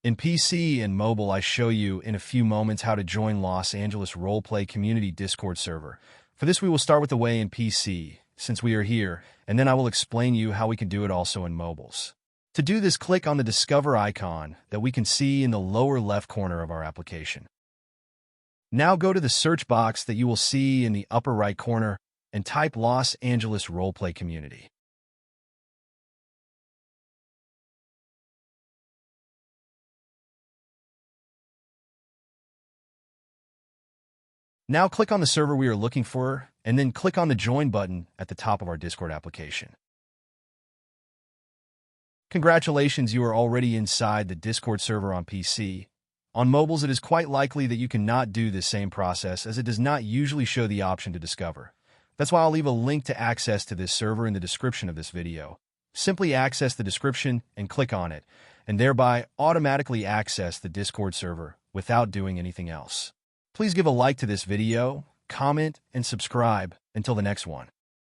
In PC and mobile, I show you in a few moments how to join Los Angeles Roleplay Community Discord server. For this, we will start with the way in PC, since we are here, and then I will explain you how we can do it also in mobiles. To do this, click on the Discover icon that we can see in the lower left corner of our application. Now go to the search box that you will see in the upper right corner and type Los Angeles Roleplay Community. Now click on the server we are looking for, and then click on the Join button at the top of our Discord application. Congratulations, you are already inside the Discord server on PC. On mobiles, it is quite likely that you cannot do this same process, as it does not usually show the option to discover. That's why I'll leave a link to access to this server in the description of this video. Simply access the description and click on it, and thereby automatically access the Discord server without doing anything else. Please give a like to this video, comment, and subscribe. Until the next one.